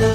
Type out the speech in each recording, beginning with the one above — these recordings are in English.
Yo,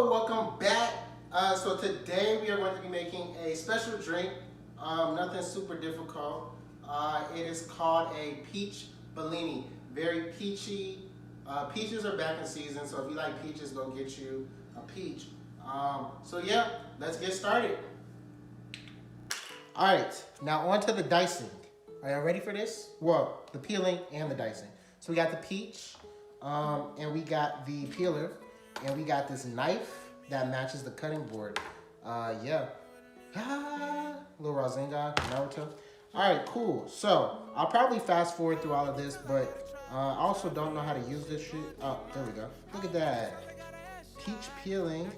welcome back. So today we are going to be making a special drink, nothing super difficult. It is called a Peach Bellini, very peachy. Peaches are back in season, so if you like peaches, go get you a peach. So yeah, let's get started. All right, now on to the dicing. Are y'all ready for this? Well, the peeling and the dicing. So we got the peach, and we got the peeler. And we got this knife that matches the cutting board. Yeah. Little Rasengan, Naruto. All right, cool. So I'll probably fast forward through all of this, but I also don't know how to use this shit. Oh, there we go. Look at that. Peach peeling.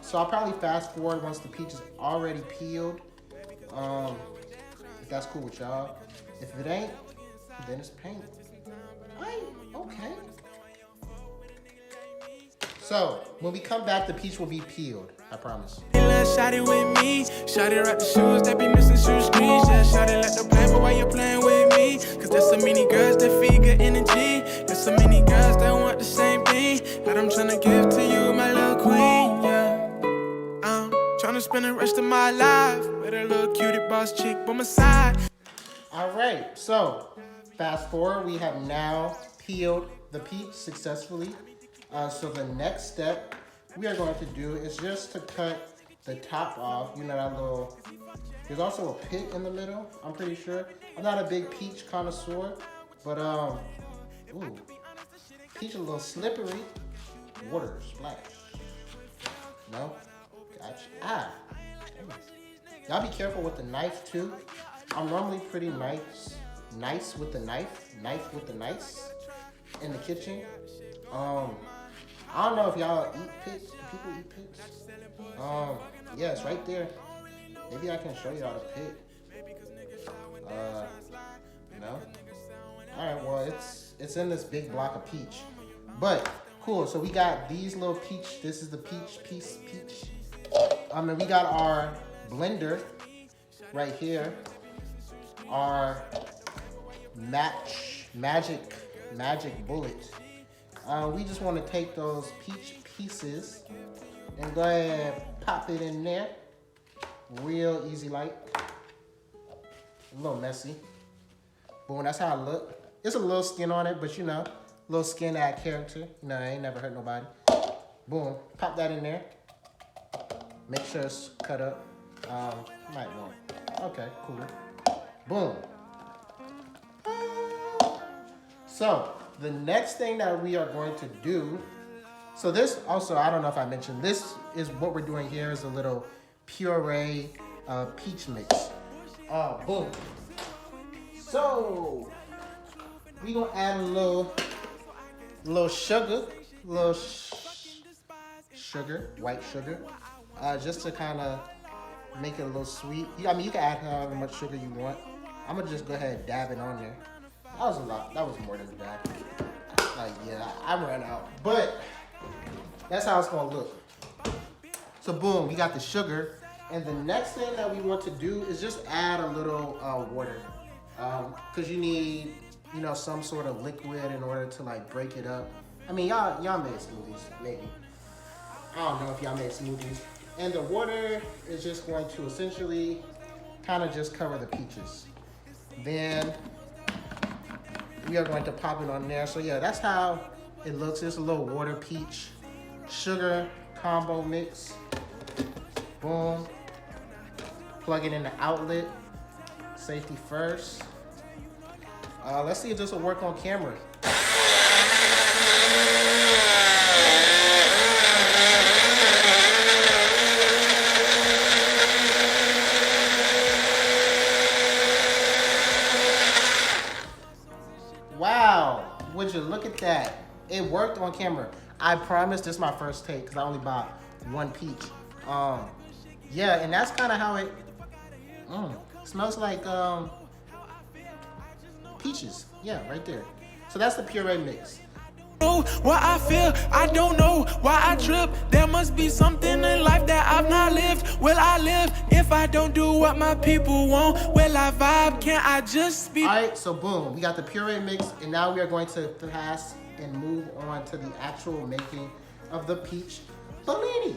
So I'll probably fast forward once the peach is already peeled. If that's cool with y'all. If it ain't, then it's paint. Okay. So, when we come back, the peach will be peeled. I promise. Shawty with me. Shawty rock the shoes that be missing shoe screens. Yeah, shawty like the plan, but why you playing with me? Cause there's so many girls that feel good energy. There's so many girls that want the same thing that I'm tryna give to you, my little queen. Yeah, I'm tryna spend the rest of my life with a little cutie boss chick by my side. All right, so fast forward. We have now peeled the peach successfully. So the next step we are going to do is just to cut the top off. You know that little, there's also a pit in the middle, I'm pretty sure. I'm not a big peach connoisseur, but ooh, peach a little slippery. Water splash. No? Gotcha. Y'all be careful with the knife too. I'm normally pretty nice with the knife with the nice in the kitchen. I don't know if y'all eat pits. People eat pits. Yeah, it's right there. Maybe I can show y'all the pit. No? Alright, well, it's in this big block of peach. But, cool, so we got these little peach. This is the peach. And we got our blender right here. Our magic bullet. We just want to take those peach pieces and go ahead and pop it in there. Real easy like. A little messy. Boom, that's how it look. It's a little skin on it, but you know, little skin add character. You know, I ain't never hurt nobody. Boom, pop that in there. Make sure it's cut up. Might want. Okay, cool. Boom. So, the next thing that we are going to do, so this also, I don't know if I mentioned, this is what we're doing here is a little puree peach mix. Boom. So, we gonna add a little sugar, white sugar, just to kind of make it a little sweet. I mean, you can add however much sugar you want. I'm gonna just go ahead and dab it on there. That was a lot. That was more than that. Yeah, I ran out. But that's how it's gonna look. So boom, we got the sugar. And the next thing that we want to do is just add a little water. Cause you need, you know, some sort of liquid in order to like break it up. I mean, y'all made smoothies, maybe. I don't know if y'all made smoothies. And the water is just going to essentially kind of just cover the peaches. Then we are going to pop it on there. So yeah, that's how it looks. It's a little water peach sugar combo mix. Boom. Plug it in the outlet. Safety first. Let's see if this will work on camera. Wow, would you look at that? It worked on camera. I promise this is my first take because I only bought one peach. Yeah, and that's kind of how it smells like peaches. Yeah, right there. So that's the puree mix. know what I feel, I don't know why I trip. There must be something in life that I've not lived. Will I live if I don't do what my people want? Will I vibe? Can't I just be? Alright, so boom, we got the puree mix, and now we are going to pass and move on to the actual making of the Peach Bellini.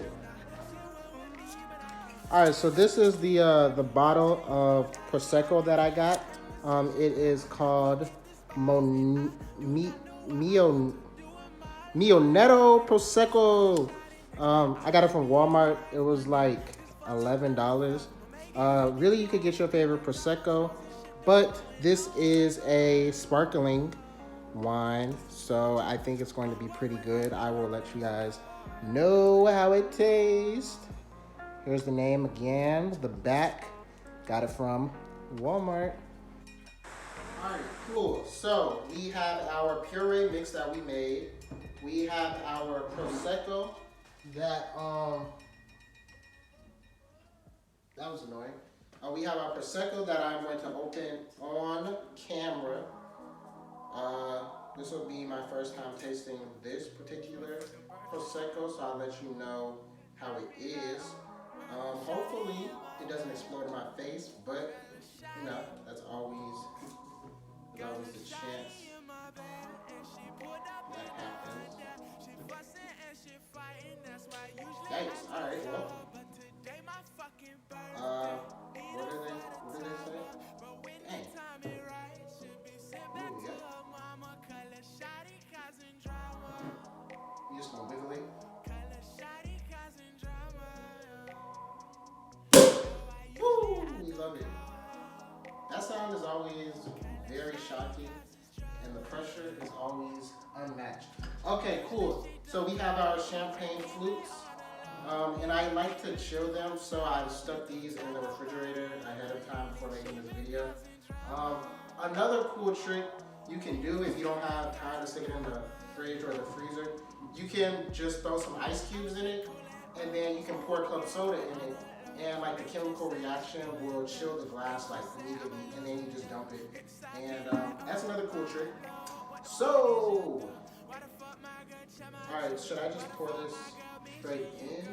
Alright, so this is the bottle of Prosecco that I got. It is called Mionetto Prosecco. I got it from Walmart. It was like $11. Really, you could get your favorite Prosecco, but this is a sparkling wine, so I think it's going to be pretty good. I will let you guys know how it tastes. Here's the name again, the back. Got it from Walmart. Alright, cool. So we have our puree mix that we made. We have our Prosecco that was annoying. We have our Prosecco that I'm going to open on camera. This will be my first time tasting this particular Prosecco, so I'll let you know how it is. Hopefully it doesn't explode in my face, but you know, that's always a chance that happens. Thanks. All right. Well. What did they say? Dang. Ooh, yeah. You just gonna wiggle it? Woo! We love it. That sound is always very shocking, and the pressure is always unmatched. Okay, cool. So we have our champagne flutes, and I like to chill them, so I stuck these in the refrigerator ahead of time before making this video. Another cool trick you can do if you don't have time to stick it in the fridge or the freezer, you can just throw some ice cubes in it, and then you can pour club soda in it, and like the chemical reaction will chill the glass like immediately, and then you just dump it. And that's another cool trick. So, alright, should I just pour this straight in?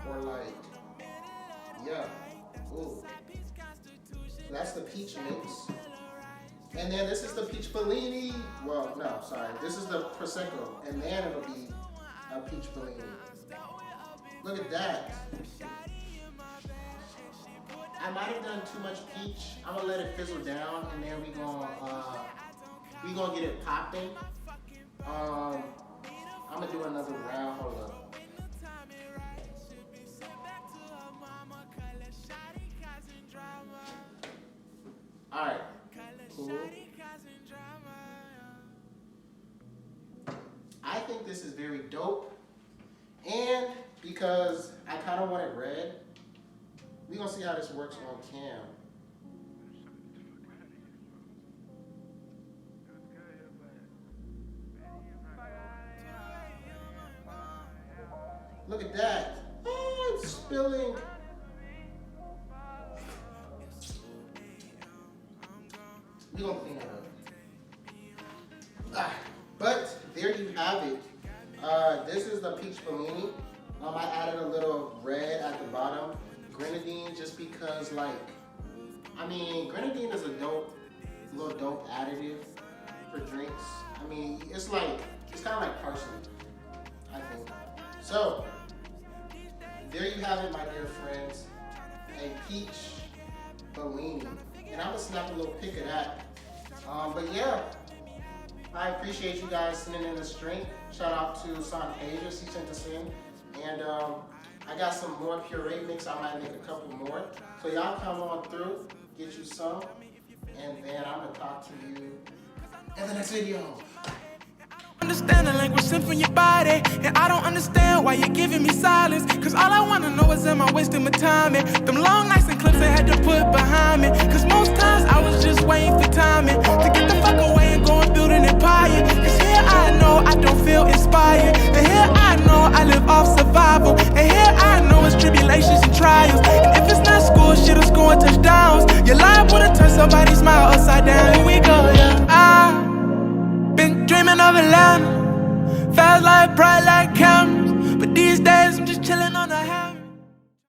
Or like, yeah, ooh. So that's the peach mix. And then this is the Peach Bellini. Well, no, sorry. This is the Prosecco, and then it'll be a Peach Bellini. Look at that. I might have done too much peach. I'm gonna let it fizzle down, and then we gonna get it popping. I'm gonna do another round. Hold up. All right. Cool. I think this is very dope, and because I kind of want it red, we're gonna see how this works on cam. Look at that. Oh, it's spilling. We're gonna clean that up. But there you have it. This is the Peach Bellini. I added a little red at the bottom. Grenadine, just because, like, I mean, Grenadine is a little dope additive for drinks. I mean, it's kind of like parsley, I think. So, there you have it, my dear friends. A Peach Bellini. And I'm gonna snap a little pic of that. But yeah, I appreciate you guys sending in this drink. Shout out to Santasia, she sent us in. And I got some more puree mix. I might make a couple more. So y'all come on through, get you some, and then I'm gonna talk to you in the next video. Understand the language sent from your body, and I don't understand why you're giving me silence. Cause all I wanna know is, am I wasting my time? And them long nights and clips I had to put behind me. Cause most times I was just waiting for timing to get the fuck away and go and build an empire. Cause here I know I don't feel inspired, and here I know I live off survival, and here I know it's tribulations and trials. And if it's not school, shit is scoring touchdowns. You're liable to turn somebody's smile upside down. Here we go, yeah. I've been dreaming of of Atlanta. Fast life, bright like